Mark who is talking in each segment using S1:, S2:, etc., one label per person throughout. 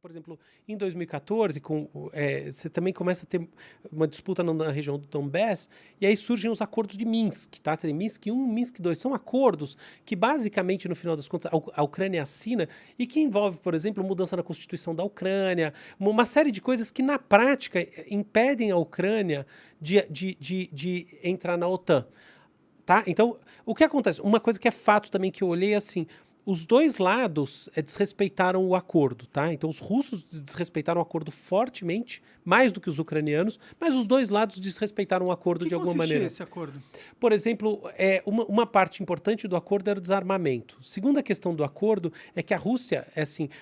S1: por exemplo, em 2014, você também começa a ter uma disputa na região do Donbass, e aí surgem os acordos de Minsk, tá? Tem Minsk I, Minsk II, são acordos que basicamente, no final das contas, a Ucrânia assina e que envolve, por exemplo, mudança na Constituição da Ucrânia, uma série de coisas que, na prática, impedem a Ucrânia de entrar na OTAN. Tá? Então, o que acontece? Uma coisa que é fato também que eu olhei assim, os dois lados desrespeitaram o acordo, tá? Então os russos desrespeitaram o acordo fortemente, mais do que os ucranianos, mas os dois lados desrespeitaram o acordo de alguma maneira.
S2: Esse acordo?
S1: Por exemplo, uma parte importante do acordo era o desarmamento. Segunda questão do acordo é que a Rússia,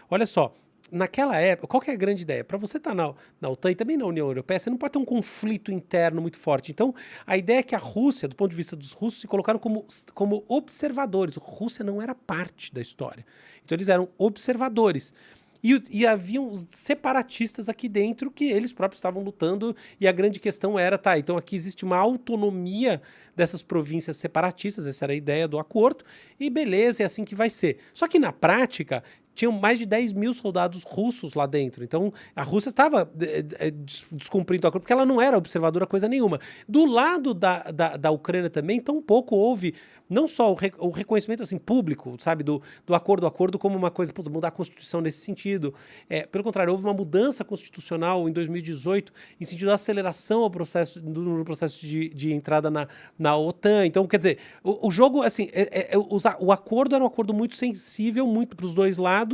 S1: olha só, naquela época, qual que é a grande ideia? Para você estar na OTAN e também na União Europeia, você não pode ter um conflito interno muito forte. Então, a ideia é que a Rússia, do ponto de vista dos russos, se colocaram como observadores. A Rússia não era parte da história. Então, eles eram observadores. E haviam os separatistas aqui dentro que eles próprios estavam lutando, e a grande questão era, então aqui existe uma autonomia dessas províncias separatistas, essa era a ideia do acordo, e beleza, é assim que vai ser. Só que na prática, tinham mais de 10 mil soldados russos lá dentro. Então, a Rússia estava descumprindo o acordo, porque ela não era observadora coisa nenhuma. Do lado da Ucrânia também, tampouco houve não só o reconhecimento público, sabe, do acordo como uma coisa, mudar a Constituição nesse sentido. Pelo contrário, houve uma mudança constitucional em 2018, em sentido da aceleração no processo de entrada na OTAN. Então, quer dizer, o jogo, o acordo era um acordo muito sensível, muito para os dois lados.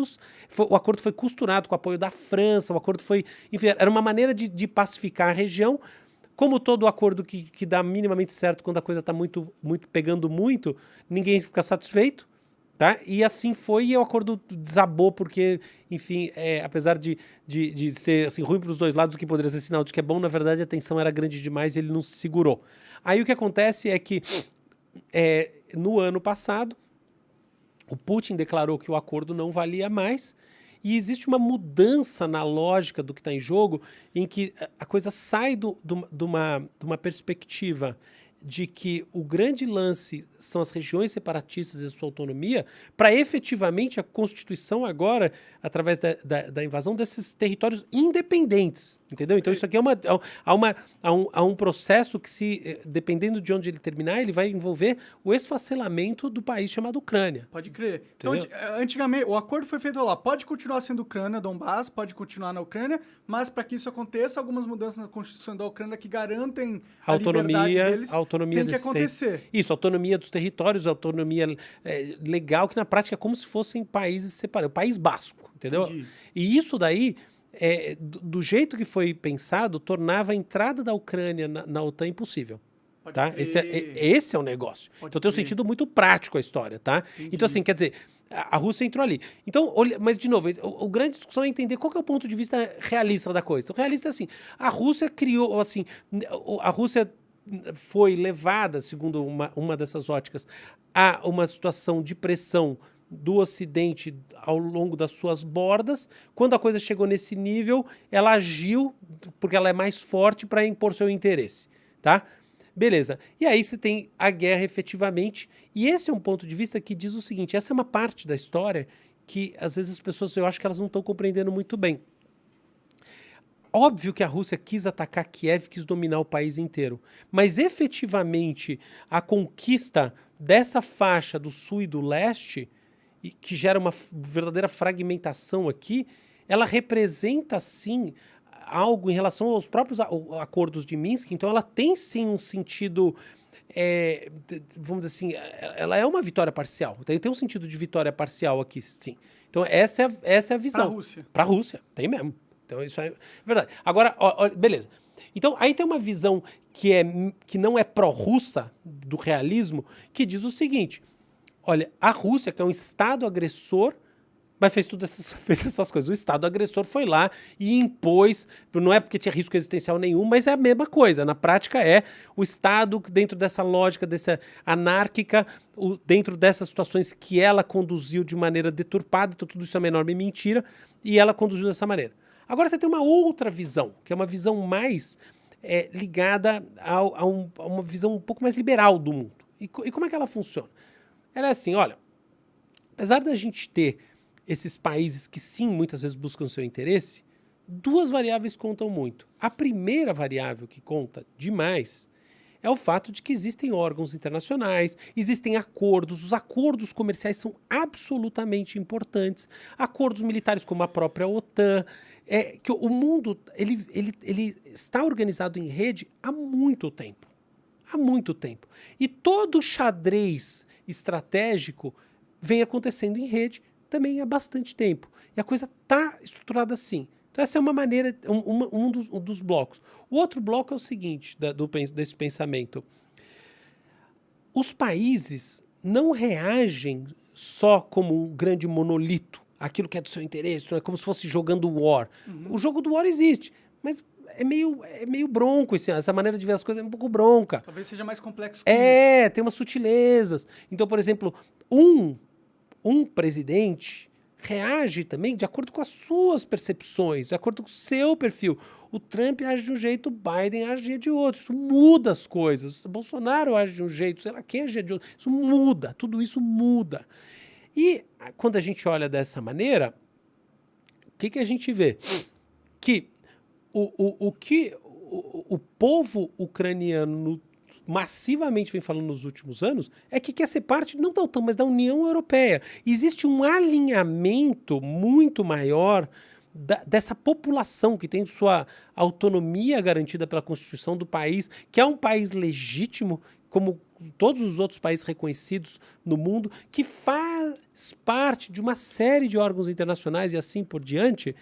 S1: O acordo foi costurado com o apoio da França, o acordo foi... Enfim, era uma maneira de pacificar a região. Como todo acordo que dá minimamente certo quando a coisa está pegando muito, ninguém fica satisfeito, tá? E assim foi, e o acordo desabou porque, enfim, apesar de ser ruim para os dois lados, o que poderia ser sinal de que é bom, na verdade a tensão era grande demais e ele não se segurou. Aí o que acontece é que no ano passado, o Putin declarou que o acordo não valia mais, e existe uma mudança na lógica do que está em jogo, em que a coisa sai de uma perspectiva de que o grande lance são as regiões separatistas e sua autonomia, para efetivamente a Constituição agora, através da invasão desses territórios independentes, entendeu? Então isso aqui há um processo que, dependendo de onde ele terminar, ele vai envolver o esfacelamento do país chamado Ucrânia.
S2: Pode crer. Então, antigamente, o acordo foi feito lá, pode continuar sendo Ucrânia, Donbass, pode continuar na Ucrânia, mas para que isso aconteça, algumas mudanças na Constituição da Ucrânia que garantem a liberdade deles, tem que acontecer.
S1: Isso, autonomia dos territórios, autonomia legal, que na prática é como se fossem países separados. O País Basco, entendeu?
S2: Entendi.
S1: E isso daí, do jeito que foi pensado, tornava a entrada da Ucrânia na OTAN impossível. Tá? Esse é o negócio. Então tem um sentido muito prático a história, tá?
S2: Entendi.
S1: Então, assim, quer dizer, a Rússia entrou ali. Então, mas, de novo, a grande discussão é entender qual que é o ponto de vista realista da coisa. Então, realista é assim, a Rússia criou, a Rússia foi levada, segundo uma dessas óticas, a uma situação de pressão do Ocidente ao longo das suas bordas. Quando a coisa chegou nesse nível, ela agiu, porque ela é mais forte, para impor seu interesse, tá? Beleza. E aí você tem a guerra efetivamente, e esse é um ponto de vista que diz o seguinte, essa é uma parte da história que, às vezes, as pessoas, eu acho que elas não estão compreendendo muito bem. Óbvio que a Rússia quis atacar Kiev, quis dominar o país inteiro, mas efetivamente a conquista dessa faixa do sul e do leste, que gera uma verdadeira fragmentação aqui, ela representa sim algo em relação aos próprios acordos de Minsk, então ela tem sim um sentido, vamos dizer assim, ela é uma vitória parcial, tem um sentido de vitória parcial aqui, sim. Então essa é a visão.
S2: Para a Rússia.
S1: Para a Rússia, tem mesmo. Então isso é verdade. Agora, beleza. Então aí tem uma visão que não é pró-russa do realismo, que diz o seguinte, olha, a Rússia, que é um Estado agressor, mas fez essas coisas. O Estado agressor foi lá e impôs, não é porque tinha risco existencial nenhum, mas é a mesma coisa. Na prática o Estado, dentro dessa lógica, dessa anárquica, dentro dessas situações que ela conduziu de maneira deturpada, então tudo isso é uma enorme mentira, e ela conduziu dessa maneira. Agora você tem uma outra visão, que é uma visão mais ligada a uma visão um pouco mais liberal do mundo. E como é que ela funciona? Ela é assim, olha, apesar da gente ter esses países que sim, muitas vezes buscam seu interesse, duas variáveis contam muito. A primeira variável que conta demais é o fato de que existem órgãos internacionais, existem acordos, os acordos comerciais são absolutamente importantes, acordos militares como a própria OTAN, que o mundo ele está organizado em rede há muito tempo. Há muito tempo. E todo xadrez estratégico vem acontecendo em rede também há bastante tempo. E a coisa está estruturada assim. Então essa é uma maneira, um dos blocos. O outro bloco é o seguinte, desse pensamento. Os países não reagem só como um grande monolito, aquilo que é do seu interesse, não é como se fosse jogando War. O jogo do War existe, mas é meio bronco essa maneira de ver as coisas, é um pouco bronca.
S2: Talvez seja mais complexo que isso.
S1: Tem umas sutilezas. Então, por exemplo, um presidente reage também de acordo com as suas percepções, de acordo com o seu perfil. O Trump age de um jeito, o Biden age de outro. Isso muda as coisas. O Bolsonaro age de um jeito, sei lá quem age de outro. Isso muda, tudo isso muda. E quando a gente olha dessa maneira, o que a gente vê? Que o povo ucraniano massivamente vem falando nos últimos anos é que quer ser parte não da OTAN, mas da União Europeia. Existe um alinhamento muito maior dessa população que tem sua autonomia garantida pela Constituição do país, que é um país legítimo, como todos os outros países reconhecidos no mundo, que faz parte de uma série de órgãos internacionais e assim por diante.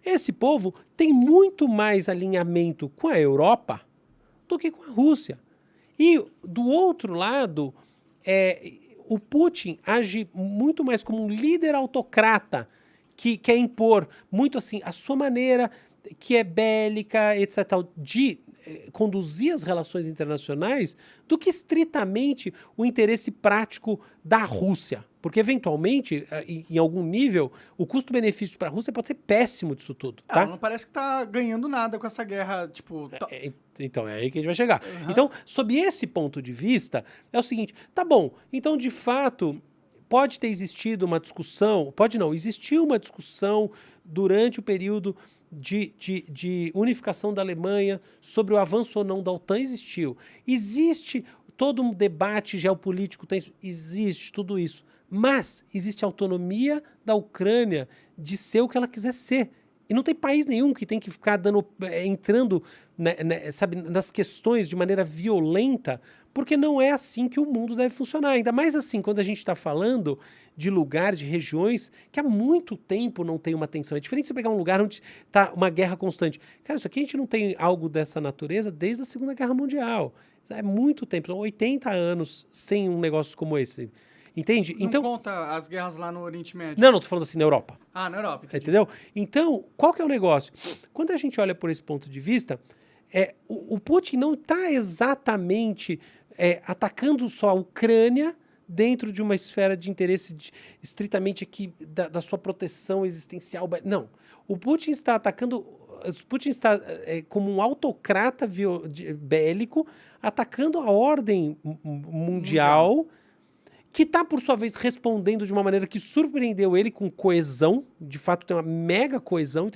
S1: Esse povo tem muito mais alinhamento com a Europa do que com a Rússia. E, do outro lado, o Putin age muito mais como um líder autocrata que quer impor muito assim a sua maneira, que é bélica, etc., de conduzir as relações internacionais do que estritamente o interesse prático da Rússia. Porque, eventualmente, em algum nível, o custo-benefício para a Rússia pode ser péssimo disso tudo. Tá?
S2: Ela não parece que está ganhando nada com essa guerra, tipo...
S1: Então, é aí que a gente vai chegar. Então, sob esse ponto de vista, é o seguinte, tá bom, então, de fato, pode ter existido uma discussão, existiu uma discussão durante o período de unificação da Alemanha sobre o avanço ou não da OTAN, existiu. Existe todo um debate geopolítico tenso, existe tudo isso. Mas existe a autonomia da Ucrânia de ser o que ela quiser ser. E não tem país nenhum que tem que ficar entrando sabe, nas questões de maneira violenta, porque não é assim que o mundo deve funcionar. Ainda mais assim, quando a gente está falando de lugares, de regiões que há muito tempo não tem uma tensão. É diferente você pegar um lugar onde está uma guerra constante. Cara, isso aqui a gente não tem algo dessa natureza desde a Segunda Guerra Mundial. É muito tempo, são 80 anos sem um negócio como esse. Entende?
S2: Não conta as guerras lá no Oriente Médio.
S1: Não, tô falando assim, na Europa.
S2: Ah, na Europa. Entendi.
S1: Entendeu? Então, qual que é o negócio? Quando a gente olha por esse ponto de vista, o Putin não está exatamente atacando só a Ucrânia dentro de uma esfera de interesse estritamente aqui da sua proteção existencial. Não. O Putin está atacando... O Putin está como um autocrata bélico atacando a ordem mundial, que está, por sua vez, respondendo de uma maneira que surpreendeu ele com coesão. De fato, tem uma mega coesão,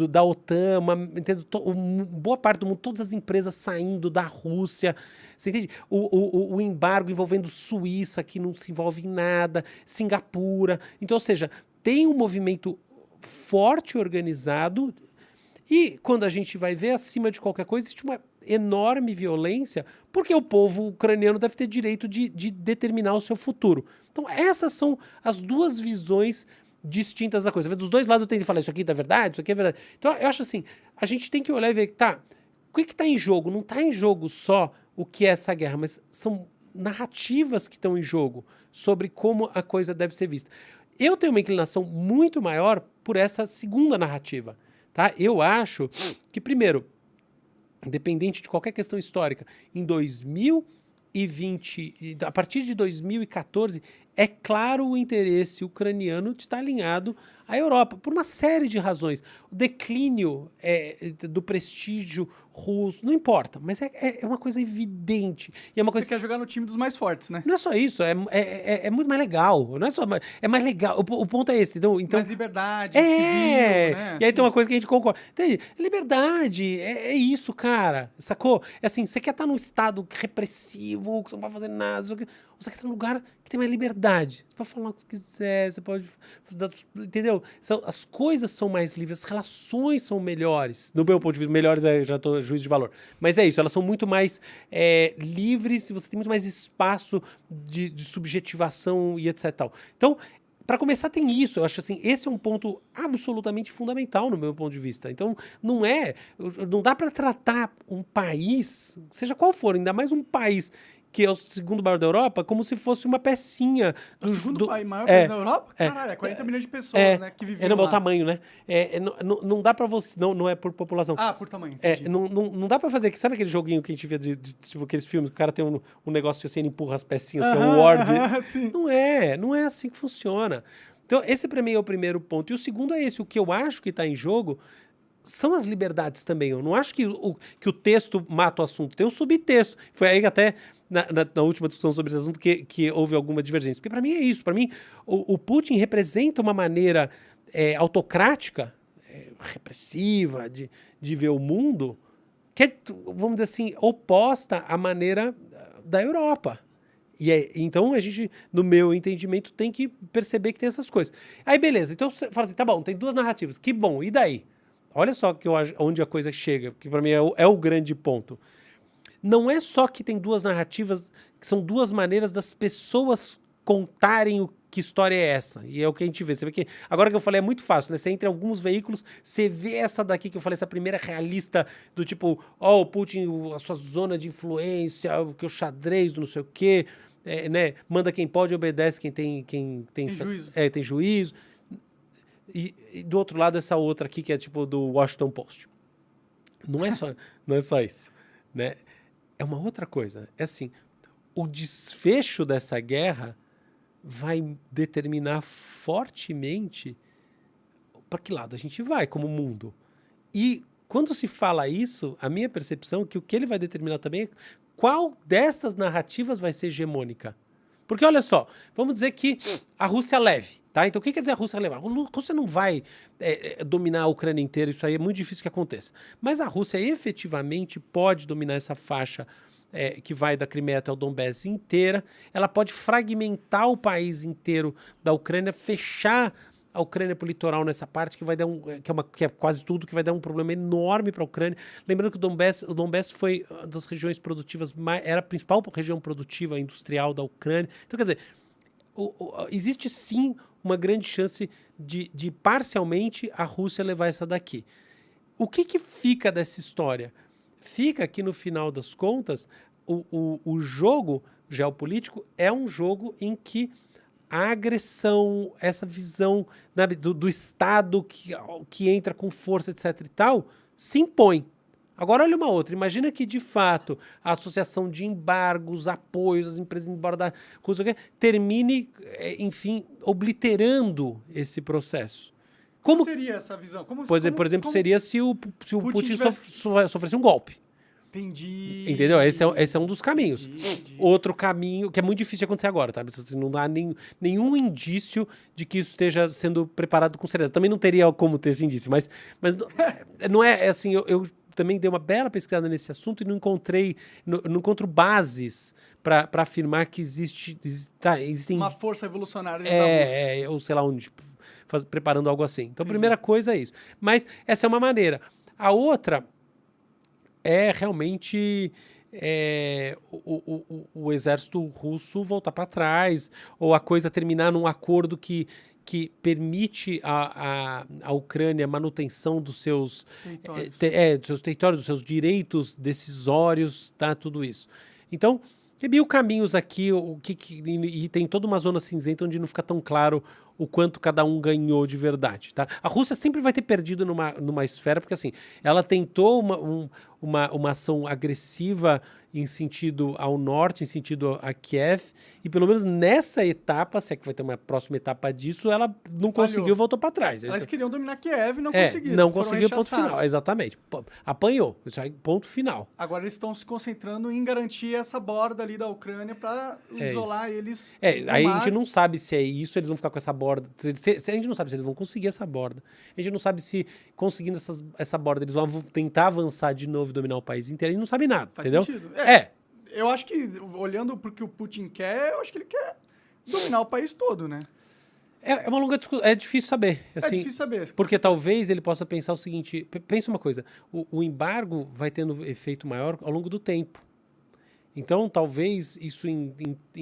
S1: da OTAN, boa parte do mundo, todas as empresas saindo da Rússia. Você entende? O embargo envolvendo Suíça, que não se envolve em nada, Singapura. Então, ou seja, tem um movimento forte, organizado, e quando a gente vai ver, acima de qualquer coisa, existe uma enorme violência, porque o povo ucraniano deve ter direito de determinar o seu futuro. Então, essas são as duas visões distintas da coisa. Dos dois lados tem que falar, isso aqui é verdade, isso aqui é verdade. Então, eu acho assim, a gente tem que olhar e ver, tá, o que está em jogo? Não está em jogo só o que é essa guerra, mas são narrativas que estão em jogo sobre como a coisa deve ser vista. Eu tenho uma inclinação muito maior por essa segunda narrativa, tá? Eu acho que, primeiro, independente de qualquer questão histórica, em 2020, a partir de 2014, é claro o interesse ucraniano de estar alinhado a Europa, por uma série de razões. O declínio do prestígio russo, não importa, mas é uma coisa evidente. E é uma coisa...
S2: Você quer jogar no time dos mais fortes, né?
S1: Não é só isso, é muito mais legal. Não é só, é mais legal. O ponto é esse. Então,
S2: mais liberdade, civil, né?
S1: E aí tem uma coisa que a gente concorda. Entende? Liberdade, é isso, cara. Sacou? É assim, você quer estar num estado repressivo, que você não pode fazer nada, ou você quer estar num lugar que tem mais liberdade. Você pode falar o que você quiser, você pode... Entendeu? As coisas são mais livres, as relações são melhores. Do meu ponto de vista, melhores já estou juízo de valor. Mas é isso, elas são muito mais livres, você tem muito mais espaço de subjetivação e etc. Tal. Então, para começar, tem isso. Eu acho assim, esse é um ponto absolutamente fundamental no meu ponto de vista. Então, não dá para tratar um país, seja qual for, ainda mais um país que é o segundo maior da Europa, como se fosse uma pecinha.
S2: O segundo maior país da Europa? Caralho, é 40 milhões de pessoas, né, que vivem lá.
S1: O tamanho, né? Não dá pra você... Não é por população.
S2: Ah, por tamanho,
S1: não dá pra fazer... Sabe aquele joguinho que a gente via tipo, aqueles filmes que o cara tem um negócio assim, ele empurra as pecinhas, que é o Word?
S2: Sim.
S1: Não é assim que funciona. Então, esse pra mim é o primeiro ponto. E o segundo é esse, o que eu acho que tá em jogo são as liberdades também. Eu não acho que o texto mata o assunto. Tem um subtexto. Foi aí que até... Na última discussão sobre esse assunto que houve alguma divergência. Porque para mim é isso. Para mim, o Putin representa uma maneira autocrática, repressiva de ver o mundo, que é, vamos dizer assim, oposta à maneira da Europa. Então a gente, no meu entendimento, tem que perceber que tem essas coisas. Aí beleza, então você fala assim, tá bom, tem duas narrativas, que bom, e daí? Olha só onde a coisa chega, que para mim é o grande ponto. Não é só que tem duas narrativas, que são duas maneiras das pessoas contarem que história é essa. E é o que a gente vê. Você vê que, agora que eu falei, é muito fácil, né? Você entra em alguns veículos, você vê essa daqui que eu falei, essa primeira realista, do tipo, o Putin, a sua zona de influência, o xadrez do não sei o quê, né? Manda quem pode, obedece quem tem
S2: juízo.
S1: Tem juízo. E do outro lado, essa outra aqui, que é tipo do Washington Post. Não é só isso, né? É uma outra coisa. É assim, o desfecho dessa guerra vai determinar fortemente para que lado a gente vai como mundo. E quando se fala isso, a minha percepção é que o que ele vai determinar também é qual dessas narrativas vai ser hegemônica. Porque olha só, vamos dizer que a Rússia leve, tá? Então o que quer dizer a Rússia levar? A Rússia não vai dominar a Ucrânia inteira, isso aí é muito difícil que aconteça. Mas a Rússia efetivamente pode dominar essa faixa que vai da Crimeia até o Donbass inteira. Ela pode fragmentar o país inteiro da Ucrânia, fechar a Ucrânia para o litoral nessa parte, que vai dar que é quase tudo, que vai dar um problema enorme para a Ucrânia. Lembrando que o Donbass foi uma das regiões produtivas, era a principal região produtiva industrial da Ucrânia. Então, quer dizer, existe sim uma grande chance de parcialmente a Rússia levar essa daqui. O que fica dessa história? Fica que, no final das contas, o jogo geopolítico é um jogo em que a agressão, essa visão do Estado que entra com força, etc. e tal, se impõe. Agora, olha uma outra. Imagina que, de fato, a associação de embargos, apoios às empresas embora da Rússia termine, enfim, obliterando esse processo.
S2: Como seria essa visão?
S1: Por exemplo, seria se o Putin sofresse um golpe.
S2: Entendi.
S1: Entendeu? Esse é um dos caminhos.
S2: Entendi.
S1: Outro caminho, que é muito difícil de acontecer agora, tá? Não dá nenhum indício de que isso esteja sendo preparado com seriedade. Também não teria como ter esse indício, mas não é assim, eu também dei uma bela pesquisada nesse assunto e não encontro bases para afirmar que existem...
S2: Uma força revolucionária dentro da Rússia.
S1: Ou sei lá onde, preparando algo assim. Então, a primeira coisa é isso. Mas essa é uma maneira. A outra é realmente o exército russo voltar para trás, ou a coisa terminar num acordo que permite à Ucrânia a manutenção dos seus territórios, dos seus direitos decisórios, tá? Tudo isso. Então, tem mil caminhos aqui, e tem toda uma zona cinzenta onde não fica tão claro o quanto cada um ganhou de verdade, tá? A Rússia sempre vai ter perdido numa esfera, porque assim, ela tentou uma ação agressiva em sentido ao norte, em sentido a Kiev, e pelo menos nessa etapa, se é que vai ter uma próxima etapa disso, ela não conseguiu, voltou para trás.
S2: Elas queriam dominar Kiev e não conseguiram.
S1: Não conseguiu, ponto final, exatamente. Apanhou, isso aí, ponto final.
S2: Agora eles estão se concentrando em garantir essa borda ali da Ucrânia para isolar eles.
S1: Aí a gente não sabe se é isso, eles vão ficar com essa borda. A gente não sabe se eles vão conseguir essa borda. A gente não sabe se, conseguindo essa borda, eles vão tentar avançar de novo e dominar o país inteiro. A gente não sabe nada, entendeu?
S2: Sentido. Eu acho que, olhando para o que o Putin quer, eu acho que ele quer dominar o país todo, né?
S1: É uma longa discussão. É difícil saber. Assim,
S2: é difícil saber.
S1: Porque talvez ele possa pensar o seguinte... Pensa uma coisa. O embargo vai tendo efeito maior ao longo do tempo. Então, talvez isso em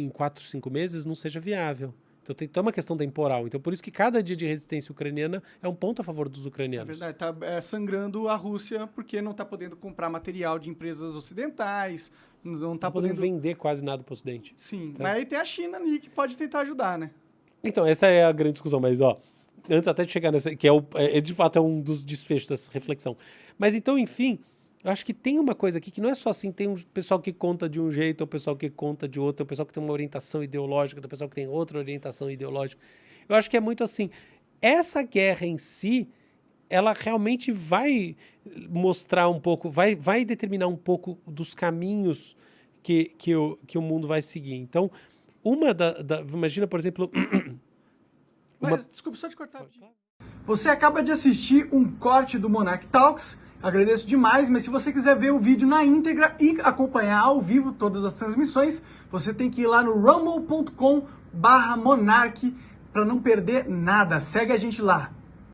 S1: 4, 5 meses não seja viável. Então, tem uma questão temporal. Então, por isso que cada dia de resistência ucraniana é um ponto a favor dos ucranianos.
S2: É verdade. Está sangrando a Rússia porque não está podendo comprar material de empresas ocidentais, não está podendo
S1: vender quase nada para o Ocidente.
S2: Sim, mas aí tem a China ali que pode tentar ajudar, né?
S1: Então, essa é a grande discussão. Mas, antes até de chegar nessa, que de fato é um dos desfechos dessa reflexão. Mas, então, enfim... Eu acho que tem uma coisa aqui que não é só assim, tem um pessoal que conta de um jeito, o pessoal que conta de outro, o pessoal que tem uma orientação ideológica, o pessoal que tem outra orientação ideológica. Eu acho que é muito assim, essa guerra em si, ela realmente mostrar um pouco, vai determinar um pouco dos caminhos que o mundo vai seguir. Então, imagina, por exemplo...
S2: Desculpa, só te cortar. Você acaba de assistir um corte do Monarch Talks. Agradeço demais, mas se você quiser ver o vídeo na íntegra e acompanhar ao vivo todas as transmissões, você tem que ir lá no rumble.com/monarch para não perder nada. Segue a gente lá.